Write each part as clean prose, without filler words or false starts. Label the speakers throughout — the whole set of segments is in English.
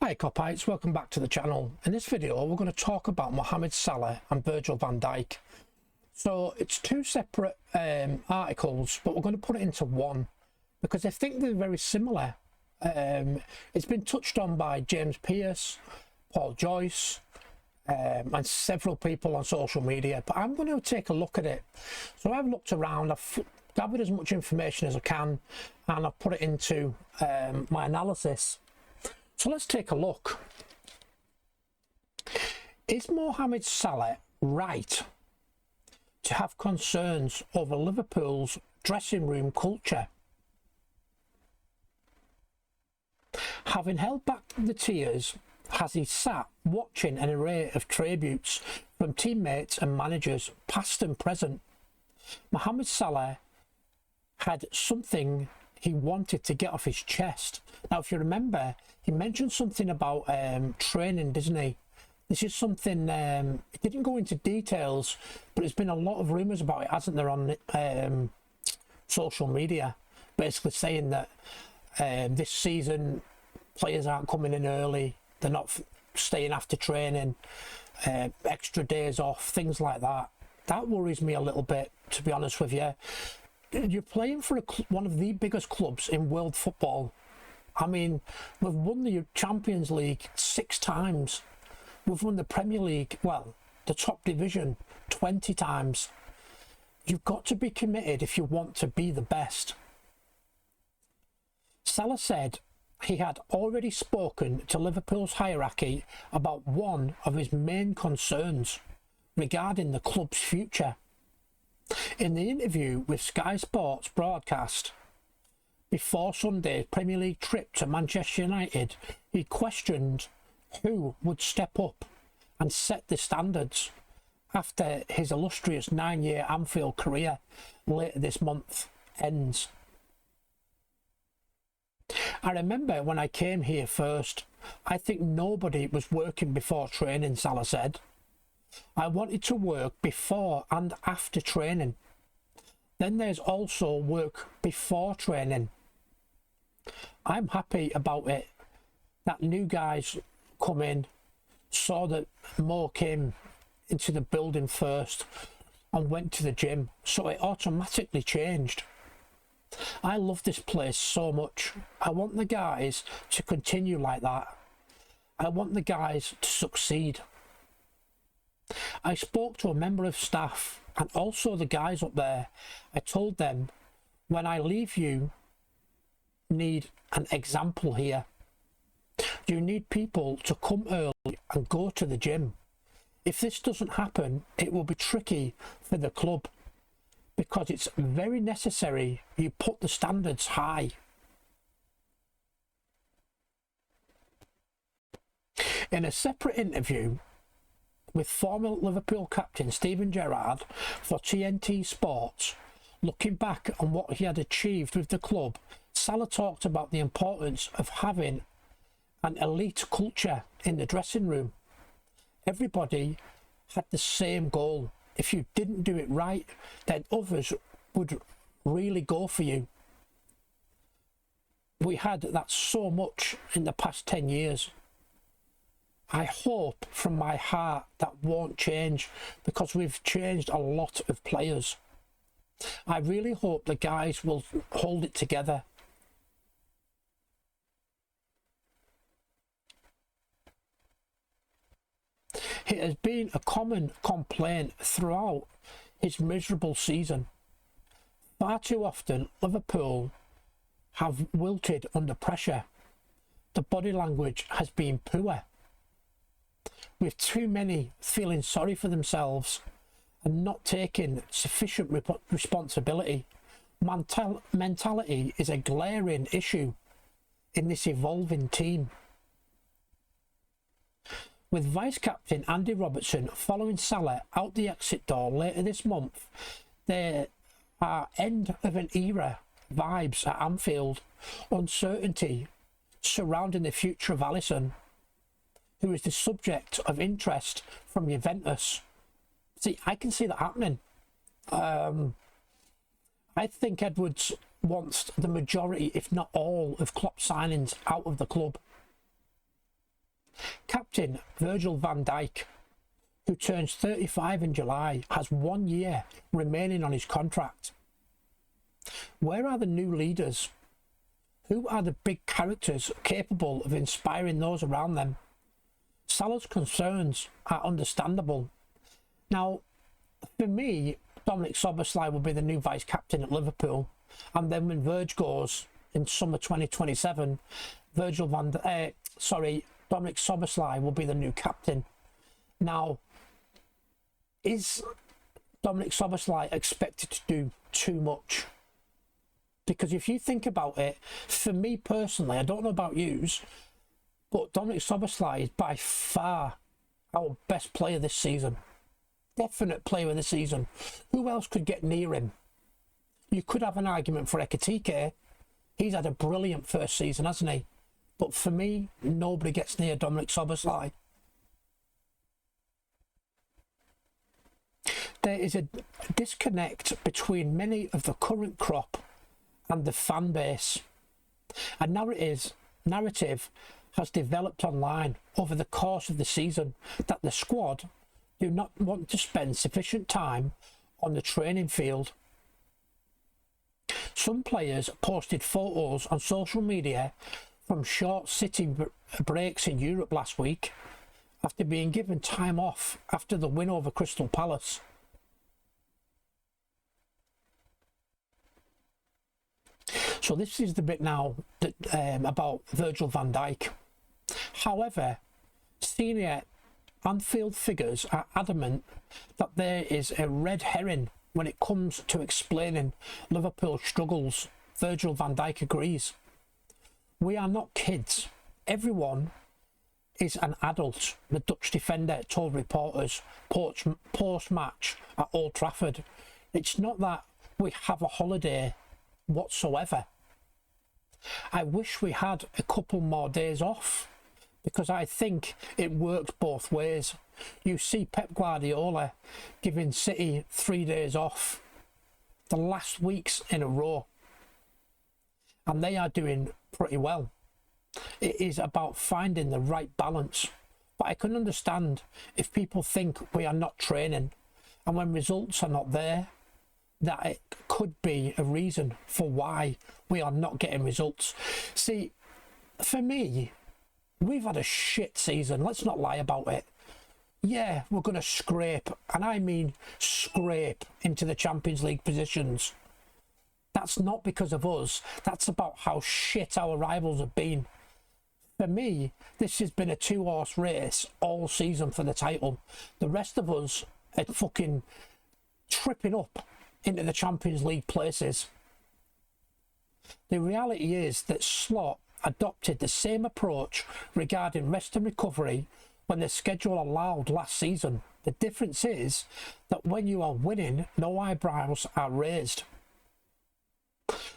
Speaker 1: Hi Copites, welcome back to the channel. In this video we're going to talk about Mohamed Salah and Virgil van Dijk. So it's two separate articles, but we're going to put it into one because I think they're very similar. It's been touched on by James Pearce, Paul Joyce and several people on social media, but I'm going to take a look at it. So I've looked around, I've gathered as much information as I can and I've put it into my analysis. So let's take a look. Is Mohamed Salah right to have concerns over Liverpool's dressing room culture? Having held back the tears, has he sat watching an array of tributes from teammates and managers, past and present? Mohamed Salah had something he wanted to get off his chest. Now, if you remember, he mentioned something about training, didn't he? This is something, he didn't go into details, but there's been a lot of rumours about it, hasn't there, on social media, basically saying that this season players aren't coming in early, they're not staying after training, extra days off, things like that. That worries me a little bit, to be honest with you. You're playing for one of the biggest clubs in world football. I mean, we've won the Champions League 6 times. We've won the Premier League, well, the top division, 20 times. You've got to be committed if you want to be the best. Salah said he had already spoken to Liverpool's hierarchy about one of his main concerns regarding the club's future. In the interview with Sky Sports broadcast before Sunday's Premier League trip to Manchester United, he questioned who would step up and set the standards after his illustrious 9-year Anfield career later this month ends. I remember when I came here first, I think nobody was working before training, Salah said. I wanted to work before and after training. Then there's also work before training. I'm happy about it that new guys come in, saw that Mo came into the building first and went to the gym, so it automatically changed. I love this place so much. I want the guys to continue like that. I want the guys to succeed. I spoke to a member of staff and also the guys up there. I told them, when I leave, you need an example here. You need people to come early and go to the gym. If this doesn't happen, it will be tricky for the club because it's very necessary you put the standards high. In a separate interview with former Liverpool captain Steven Gerrard for TNT Sports, looking back on what he had achieved with the club, Salah talked about the importance of having an elite culture in the dressing room. Everybody had the same goal. If you didn't do it right, then others would really go for you. We had that so much in the past 10 years. I hope from my heart that won't change because we've changed a lot of players. I really hope the guys will hold it together. It has been a common complaint throughout his miserable season. Far too often, Liverpool have wilted under pressure. The body language has been poor, with too many feeling sorry for themselves and not taking sufficient responsibility. Mentality is a glaring issue in this evolving team. With vice-captain Andy Robertson following Salah out the exit door later this month, there are end-of-an-era vibes at Anfield, uncertainty surrounding the future of Alisson, who is the subject of interest from Juventus. See, I can see that happening. I think Edwards wants the majority, if not all, of Klopp's signings out of the club. Captain Virgil van Dijk, who turns 35 in July, has 1 year remaining on his contract. Where are the new leaders? Who are the big characters capable of inspiring those around them? Salah's concerns are understandable. Now, for me, Dominic Szoboszlai will be the new vice captain at Liverpool, and then when Virg goes in summer 2027, Dominic Szoboszlai will be the new captain. Now, is Dominic Szoboszlai expected to do too much? Because if you think about it, for me personally, I don't know about yous, but Dominic Szoboszlai is by far our best player this season. Definite player of the season. Who else could get near him? You could have an argument for Ekitike. He's had a brilliant first season, hasn't he? But for me, nobody gets near Dominic Szoboszlai. There is a disconnect between many of the current crop and the fan base. A narrative has developed online over the course of the season that the squad do not want to spend sufficient time on the training field. Some players posted photos on social media from short sitting breaks in Europe last week after being given time off after the win over Crystal Palace. So this is the bit now that, about Virgil van Dijk. However, senior Anfield figures are adamant that there is a red herring when it comes to explaining Liverpool's struggles. Virgil van Dijk agrees. We are not kids. Everyone is an adult, the Dutch defender told reporters post-match at Old Trafford. It's not that we have a holiday whatsoever. I wish we had a couple more days off, because I think it worked both ways. You see Pep Guardiola giving City 3 days off the last weeks in a row, and they are doing pretty well. It is about finding the right balance, but I can understand if people think we are not training, and when results are not there, that it could be a reason for why we are not getting results. See, for me, we've had a shit season, let's not lie about it. Yeah, we're going to scrape, and I mean scrape, into the Champions League positions. That's not because of us, that's about how shit our rivals have been. For me, this has been a two-horse race all season for the title. The rest of us are fucking tripping up into the Champions League places. The reality is that Slot adopted the same approach regarding rest and recovery when the schedule allowed last season. The difference is that when you are winning, no eyebrows are raised.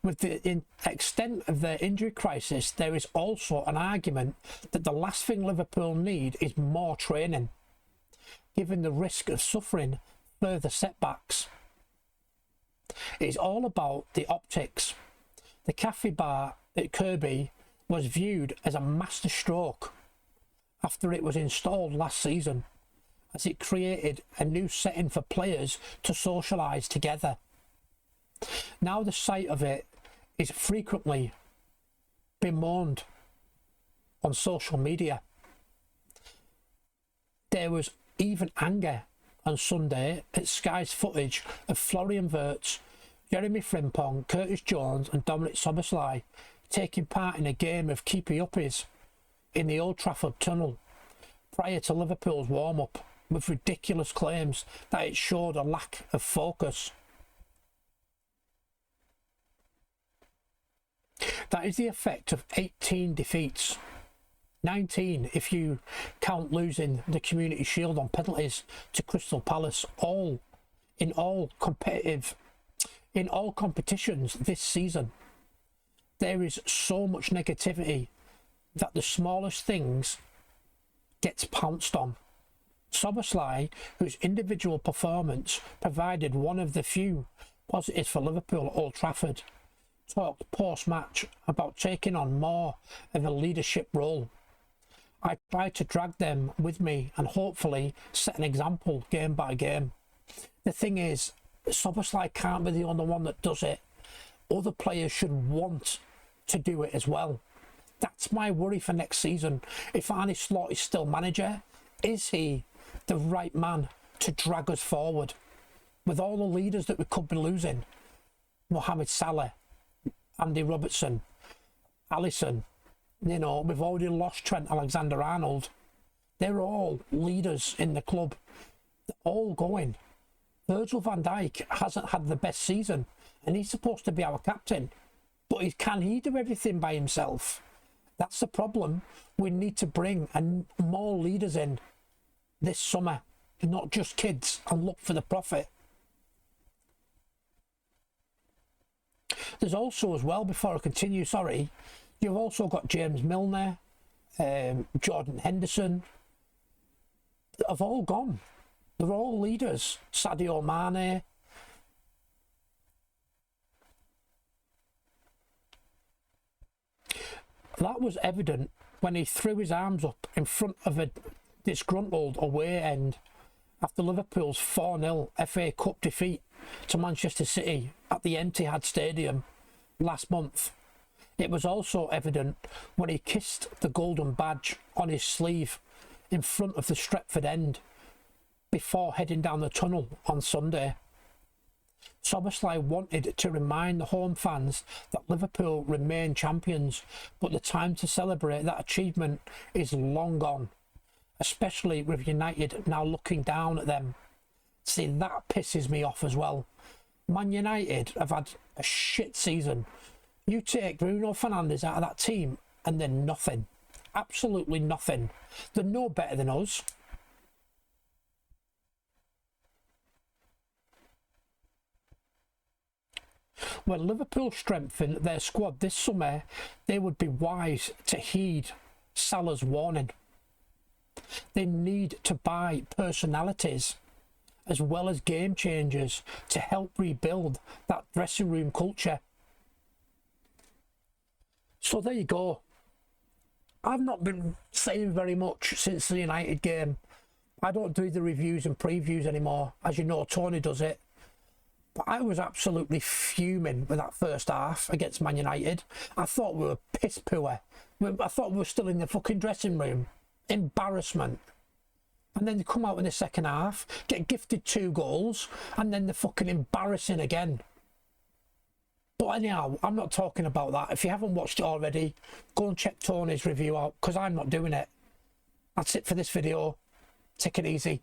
Speaker 1: With the extent of their injury crisis, there is also an argument that the last thing Liverpool need is more training, given the risk of suffering further setbacks. It is all about the optics. The cafe bar at Kirby was viewed as a masterstroke after it was installed last season, as it created a new setting for players to socialise together. Now the sight of it is frequently bemoaned on social media. There was even anger on Sunday at Sky's footage of Florian Wirtz, Jeremy Frimpong, Curtis Jones and Dominic Szoboszlai taking part in a game of keepy-uppies in the Old Trafford tunnel prior to Liverpool's warm-up, with ridiculous claims that it showed a lack of focus. That is the effect of 18 defeats. 19 if you count losing the Community Shield on penalties to Crystal Palace, in all competitions this season. There is so much negativity that the smallest things gets pounced on. Szoboszlai, whose individual performance provided one of the few positives for Liverpool at Old Trafford, talked post-match about taking on more of a leadership role. I try to drag them with me and hopefully set an example game by game. The thing is, Szoboszlai can't be the only one that does it. Other players should want to do it as well. That's my worry for next season. If Arne Slot is still manager, is he the right man to drag us forward? With all the leaders that we could be losing, Mohamed Salah, Andy Robertson, Alisson, you know, we've already lost Trent Alexander-Arnold. They're all leaders in the club. They're all going. Virgil van Dijk hasn't had the best season, and he's supposed to be our captain. But can he do everything by himself? That's the problem. We need to bring more leaders in this summer, not just kids, and look for the profit. There's also as well, before I continue, sorry, you've also got James Milner, Jordan Henderson. They've all gone. They're all leaders. Sadio Mane. That was evident when he threw his arms up in front of a disgruntled away end after Liverpool's 4-0 FA Cup defeat to Manchester City at the Etihad Stadium last month. It was also evident when he kissed the golden badge on his sleeve in front of the Stretford end before heading down the tunnel on Sunday. Szoboszlai wanted to remind the home fans that Liverpool remain champions, but the time to celebrate that achievement is long gone, especially with United now looking down at them. See, that pisses me off as well. Man United have had a shit season. You take Bruno Fernandes out of that team and they're nothing. Absolutely nothing. They're no better than us. When Liverpool strengthen their squad this summer, they would be wise to heed Salah's warning. They need to buy personalities as well as game changers to help rebuild that dressing room culture. So there you go. I've not been saying very much since the United game. I don't do the reviews and previews anymore. As you know, Tony does it. But I was absolutely fuming with that first half against Man United. I thought we were piss poor. I thought we were still in the fucking dressing room. Embarrassment. And then they come out in the second half, get gifted 2 goals, and then they're fucking embarrassing again. But anyhow, I'm not talking about that. If you haven't watched it already, go and check Tony's review out, because I'm not doing it. That's it for this video. Take it easy.